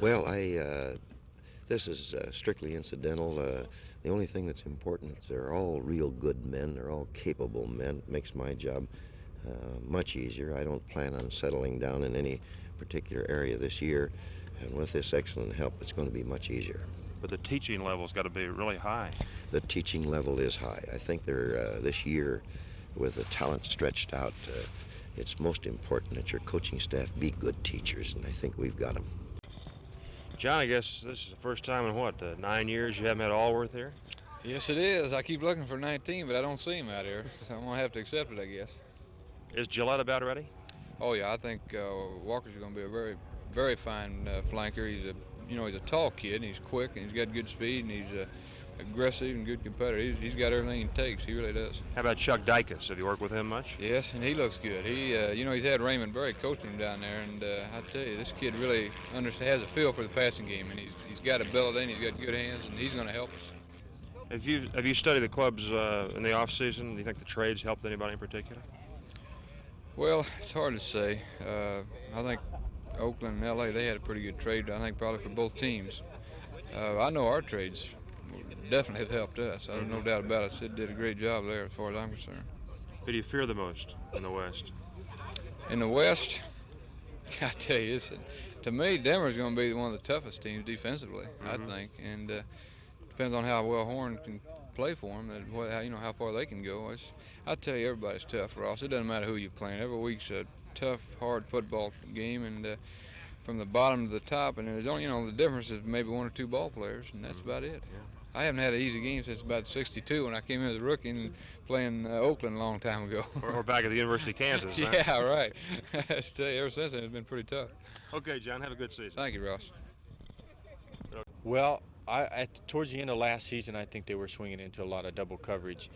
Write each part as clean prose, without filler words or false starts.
Well, this is strictly incidental. The only thing that's important is they're all real good men. They're all capable men. It makes my job much easier. I don't plan on settling down in any particular area this year, and with this excellent help, it's going to be much easier. But the teaching level's got to be really high. The teaching level is high. I think they're this year, with the talent stretched out, it's most important that your coaching staff be good teachers, and I think we've got them. John, I guess this is the first time in, 9 years you haven't had Allworth here? Yes, it is. I keep looking for 19, but I don't see him out here, so I'm going to have to accept it, I guess. Is Gillette about ready? Oh, yeah, I think Walker's going to be a very, very fine flanker. He's a tall kid, and he's quick, and he's got good speed, and he's aggressive and good competitor. He's got everything it takes. He really does. How about Chuck Dykes? Have you worked with him much? Yes, and he looks good. He's had Raymond Berry coaching him down there, and I tell you, this kid really has a feel for the passing game, and he's got ability, and he's got good hands, and he's going to help us. Have you studied the clubs in the off season? Do you think the trades helped anybody in particular? Well, it's hard to say. I think Oakland and LA, they had a pretty good trade, I think probably for both teams. I know our trades definitely have helped us. I have no doubt about it. Sid did a great job there as far as I'm concerned. Who do you fear the most in the West? In the West, I tell you, to me, Denver's going to be one of the toughest teams defensively, I think. And depends on how well Horn can play for them, and how far they can go. I tell you, everybody's tough, Ross. It doesn't matter who you're playing. Every week's a tough, hard football game, and from the bottom to the top. And there's only, the difference is maybe one or two ball players, and that's about it. Yeah. I haven't had an easy game since about '62 when I came in as a rookie and playing Oakland a long time ago. or back at the University of Kansas. Huh? Yeah, right. I tell you, ever since then, it's been pretty tough. Okay, John, have a good season. Thank you, Ross. Well, towards the end of last season, I think they were swinging into a lot of double coverage.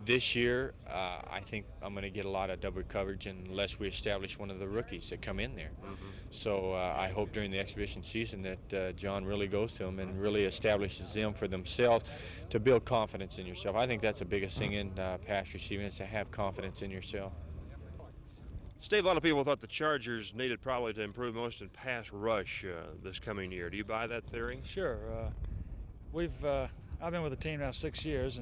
This year, I think I'm going to get a lot of double coverage unless we establish one of the rookies that come in there. So I hope during the exhibition season that John really goes to them and really establishes them for themselves to build confidence in yourself. I think that's the biggest thing in pass receiving, is to have confidence in yourself. Steve, a lot of people thought the Chargers needed probably to improve most in pass rush this coming year. Do you buy that theory? Sure. I've been with the team now 6 years,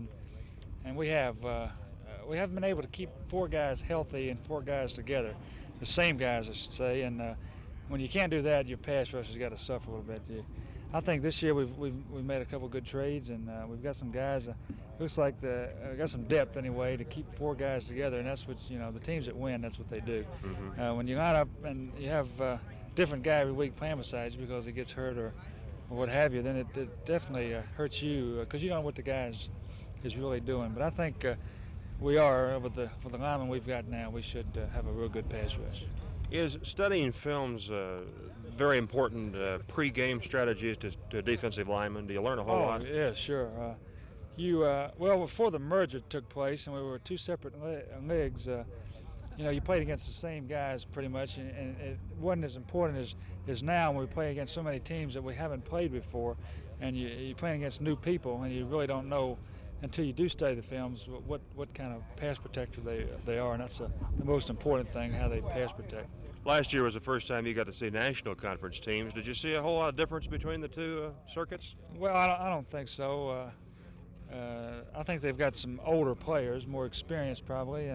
and we haven't been able to keep four guys healthy and four guys together, the same guys, I should say. And when you can't do that, your pass rush has got to suffer a little bit. I think this year we've made a couple good trades, and we've got some guys. Looks like got some depth anyway to keep four guys together, and that's what the teams that win. That's what they do. When you line up and you have a different guy every week playing beside you because he gets hurt or what have you, then it definitely hurts you because you don't know what the guy is really doing. But I think we are with the linemen we've got now. We should have a real good pass rush. Is studying films very important pre-game strategies to defensive linemen? Do you learn a whole lot? Yeah, sure. Before the merger took place and we were two separate leagues, you played against the same guys pretty much, and it wasn't as important as now when we play against so many teams that we haven't played before, and you're playing against new people, and you really don't know until you do study the films what kind of pass protector they are, and that's the most important thing, how they pass protect. Last year was the first time you got to see national conference teams. Did you see a whole lot of difference between the two circuits? Well, I don't think so. I think they've got some older players, more experienced probably,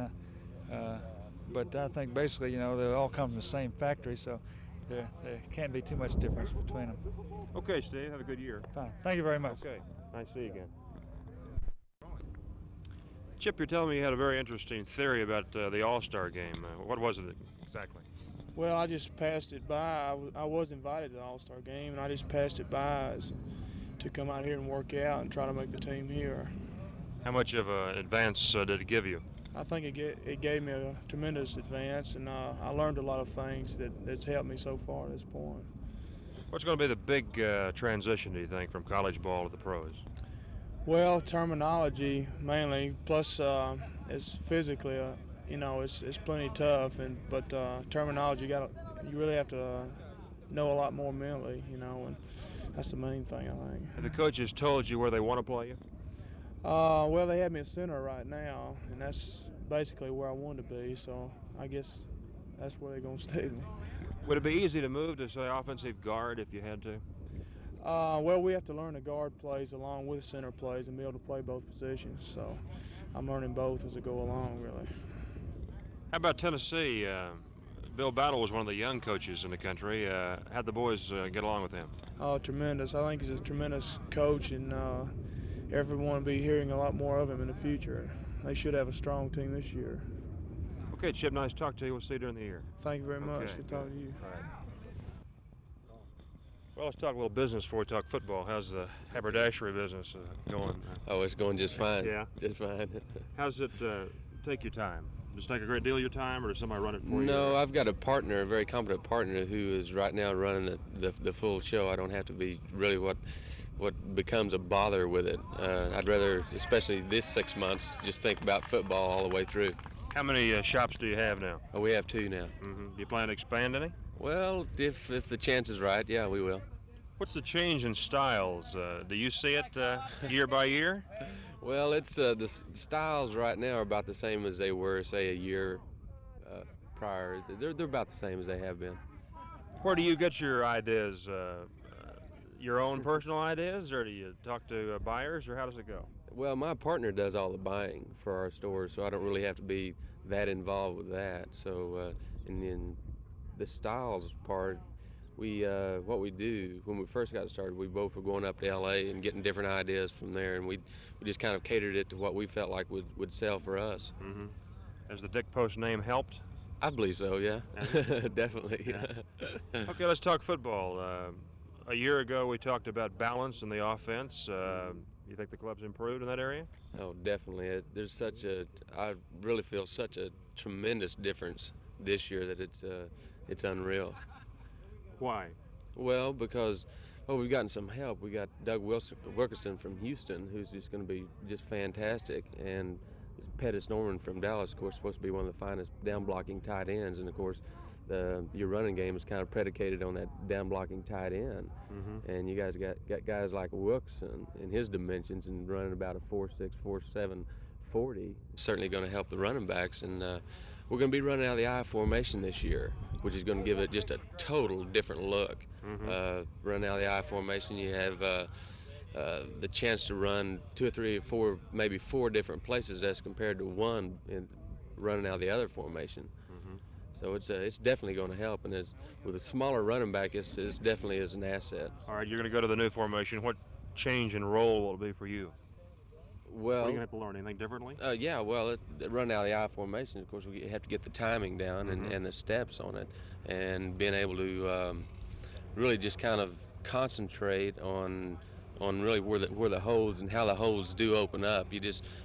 but I think basically, they all come from the same factory, so there can't be too much difference between them. Okay, Steve, have a good year. Fine. Thank you very much. Okay, nice to see you again. Chip, you're telling me you had a very interesting theory about the All-Star game. What was it exactly? Well, I just passed it by. I was invited to the All-Star game, and I just passed it by to come out here and work out and try to make the team here. How much of an advance did it give you? I think it gave me a tremendous advance, and I learned a lot of things that's helped me so far at this point. What's going to be the big transition, do you think, from college ball to the pros? Well, terminology mainly, plus it's physically, it's plenty tough, but terminology you really have to know a lot more mentally, and that's the main thing, I think. Have the coaches told you where they want to play you? Well, they have me at center right now, and that's basically where I want to be, so I guess that's where they're going to stay me. Would it be easy to move to, say, offensive guard if you had to? Well, we have to learn the guard plays along with center plays and be able to play both positions. So I'm learning both as I go along, really. How about Tennessee? Bill Battle was one of the young coaches in the country. How'd the boys get along with him? Oh, tremendous. I think he's a tremendous coach, and everyone will be hearing a lot more of him in the future. They should have a strong team this year. Okay, Chip, nice to talk to you. We'll see you during the year. Thank you very much. Okay, Good talking to you. All right. Well, let's talk a little business before we talk football. How's the haberdashery business going? Oh, it's going just fine. Yeah? Just fine. How's it take your time? Does it take a great deal of your time, or does somebody run it for you? No, I've got a partner, a very competent partner, who is right now running the full show. I don't have to be really what becomes a bother with it. I'd rather, especially this 6 months, just think about football all the way through. How many shops do you have now? Oh, we have 2 now. Mm-hmm. Do you plan to expand any? Well, if the chance is right, yeah, we will. What's the change in styles? Do you see it year by year? Well, it's the styles right now are about the same as they were, say, a year prior. They're about the same as they have been. Where do you get your ideas? Your own personal ideas, or do you talk to buyers, or how does it go? Well, my partner does all the buying for our stores, so I don't really have to be that involved with that. So, and then the styles part, what we do when we first got started, we both were going up to LA and getting different ideas from there, and we just kind of catered it to what we felt like would sell for us. Mm-hmm. Has the Dick Post name helped? I believe so, yeah. Definitely. Yeah. Okay, let's talk football. A year ago, we talked about balance in the offense. You think the club's improved in that area? Oh, definitely. There's I really feel such a tremendous difference this year that it's unreal. Why? Well, because we've gotten some help. We got Doug Wilkerson from Houston, who's just going to be just fantastic, and Pettis Norman from Dallas, of course, supposed to be one of the finest down blocking tight ends, and of course, your running game is kind of predicated on that down blocking tight end. Mm-hmm. And you guys got guys like Wilkerson in his dimensions and running about a 4.6, 4.7 40. Certainly going to help the running backs, and we're going to be running out of the I formation this year, which is going to give it just a total different look. Mm-hmm. Running out of the I formation, you have the chance to run 2 or 3 or 4, maybe 4 different places as compared to one in running out of the other formation. Mm-hmm. So it's definitely going to help, and with a smaller running back, it's definitely is an asset. All right, you're going to go to the new formation. What change in role will it be for you? Well, what are you going to have to learn? Anything differently? Yeah, well, running out of the I formation, of course, we have to get the timing down mm-hmm. and the steps on it, and being able to really just kind of concentrate on really where the holes and how the holes do open up.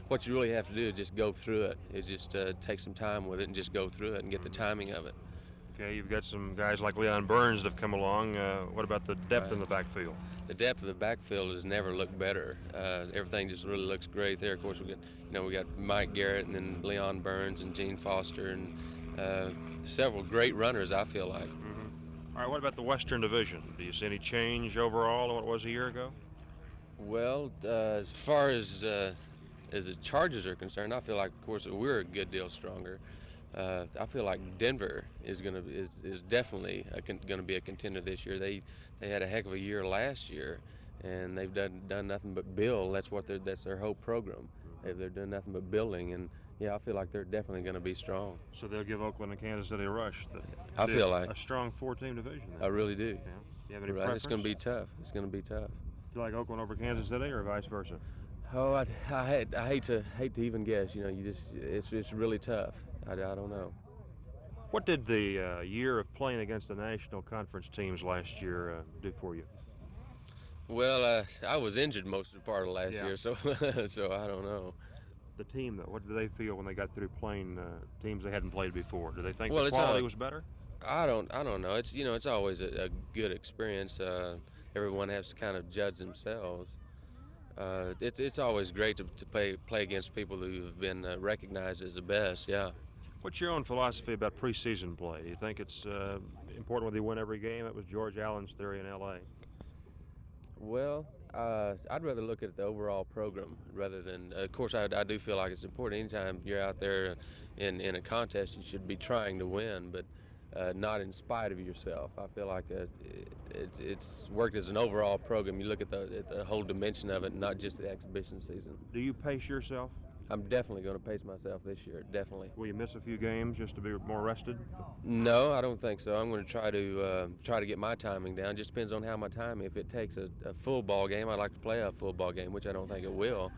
What you really have to do is just go through it. Is just take some time with it and just go through it and get the timing of it. Okay, you've got some guys like Leon Burns that have come along. What about the depth in the backfield? The depth of the backfield has never looked better. Everything just really looks great there. Of course, we got Mike Garrett and then Leon Burns and Gene Foster and several great runners, I feel like. Mm-hmm. All right, what about the Western Division? Do you see any change overall on what it was a year ago? Well, as far as the Chargers are concerned, I feel like, of course, we're a good deal stronger. I feel like Denver is definitely going to be a contender this year. They had a heck of a year last year, and they've done nothing but build. That's their whole program. They're doing nothing but building, and yeah, I feel like they're definitely going to be strong. So they'll give Oakland and Kansas City a rush. I feel like a strong 4-team division. Then. I really do. Yeah. Do you have any preference? It's going to be tough. It's going to be tough. Do you like Oakland over Kansas City, or vice versa? Oh, I hate to even guess. It's really tough. I don't know. What did the year of playing against the National Conference teams last year do for you? Well, I was injured most of the part of last year, so so I don't know. The team, though, what did they feel when they got through playing teams they hadn't played before? Do they think the quality was better? I don't know. It's always a good experience. Everyone has to kind of judge themselves. It's always great to play against people who have been recognized as the best. Yeah. What's your own philosophy about preseason play? Do you think it's important whether you win every game? That was George Allen's theory in L.A. Well, I'd rather look at the overall program rather than. Of course, I do feel like it's important. Anytime you're out there in a contest, you should be trying to win. But not in spite of yourself. I feel like it's worked as an overall program. You look at the whole dimension of it, not just the exhibition season. Do you pace yourself? I'm definitely going to pace myself this year, definitely. Will you miss a few games just to be more rested? No, I don't think so. I'm going to try to get my timing down. Just depends on how my timing. If it takes a full ball game, I'd like to play a full ball game, which I don't think it will.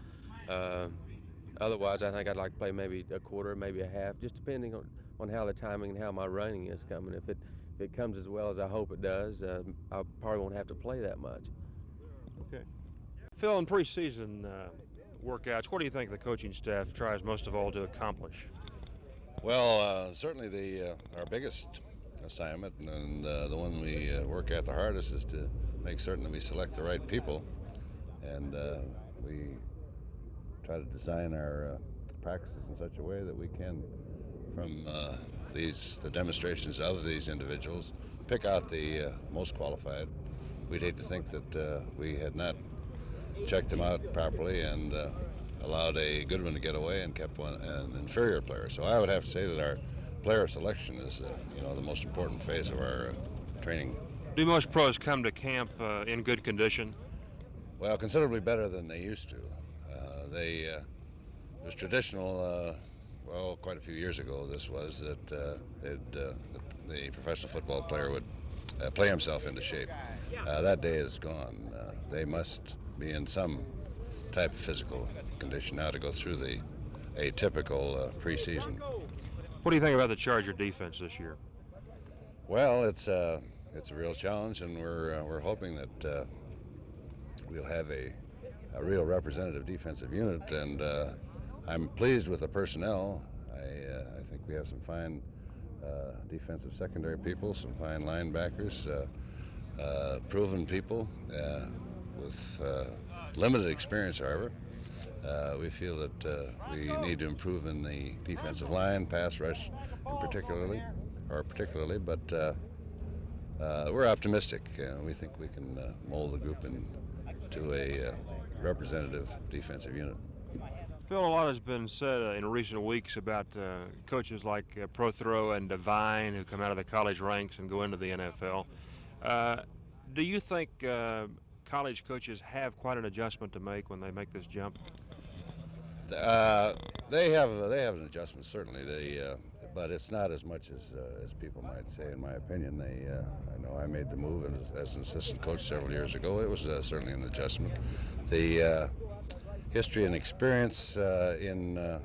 Otherwise, I think I'd like to play maybe a quarter, maybe a half, just depending on how the timing and how my running is coming. If it comes as well as I hope it does, I probably won't have to play that much. Okay. Phil, in preseason workouts, what do you think the coaching staff tries most of all to accomplish? Well, certainly our biggest assignment and the one we work at the hardest is to make certain that we select the right people, and we try to design our practices in such a way that we can, from the demonstrations of these individuals, pick out the most qualified. We'd hate to think that we had not checked them out properly and allowed a good one to get away and kept an inferior player. So I would have to say that our player selection is the most important phase of our training. Do most pros come to camp in good condition? Well, considerably better than they used to. It was traditional, quite a few years ago this was, that the professional football player would play himself into shape. That day is gone. They must be in some type of physical condition now to go through a typical preseason. What do you think about the Charger defense this year? Well, it's a real challenge, and we're hoping that we'll have a real representative defensive unit, and I'm pleased with the personnel. I think we have some fine defensive secondary people, some fine linebackers, proven people with limited experience, however. We feel that we need to improve in the defensive line, pass rush particularly, but we're optimistic. We think we can mold the group into a representative defensive unit. Phil, a lot has been said in recent weeks about coaches like Prothero and Devine who come out of the college ranks and go into the NFL. Do you think college coaches have quite an adjustment to make when they make this jump? They have an adjustment, certainly. But it's not as much as people might say, in my opinion. I know I made the move as an assistant coach several years ago. It was certainly an adjustment. The history and experience in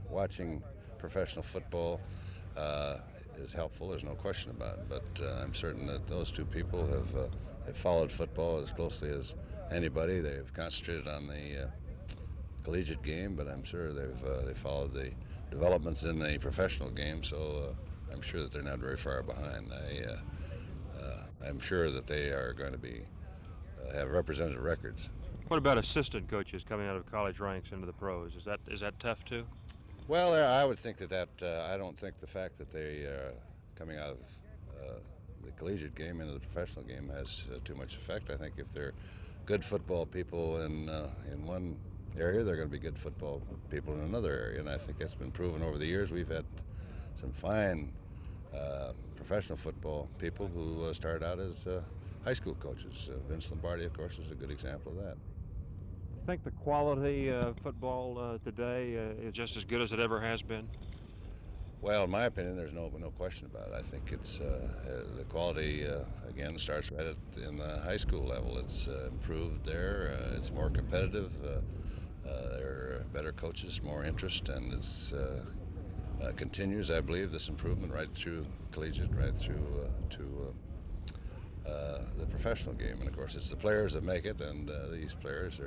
watching professional football is helpful. There's no question about it. But I'm certain that those two people have followed football as closely as anybody. They've concentrated on the collegiate game, but I'm sure they've followed the developments in the professional game, so I'm sure that they're not very far behind. I'm sure that they are going to have representative records. What about assistant coaches coming out of college ranks into the pros? Is that tough too? Well, I would think that I don't think the fact that they are coming out of the collegiate game into the professional game has too much effect. I think if they're good football people in one area, they're going to be good football people in another area, and I think that's been proven over the years. We've had some fine professional football people who started out as high school coaches. Vince Lombardi, of course, is a good example of that. I think the quality of football today is just as good as it ever has been. Well, in my opinion, there's no question about it. I think it's the quality again starts right in the high school level. It's improved there. It's more competitive. There are better coaches, more interest, and it's continues, I believe, this improvement right through collegiate, right through to the professional game. And of course, it's the players that make it, and these players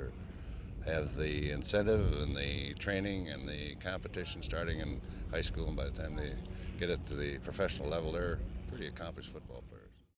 have the incentive and the training and the competition starting in high school, and by the time they get it to the professional level, they're pretty accomplished football players.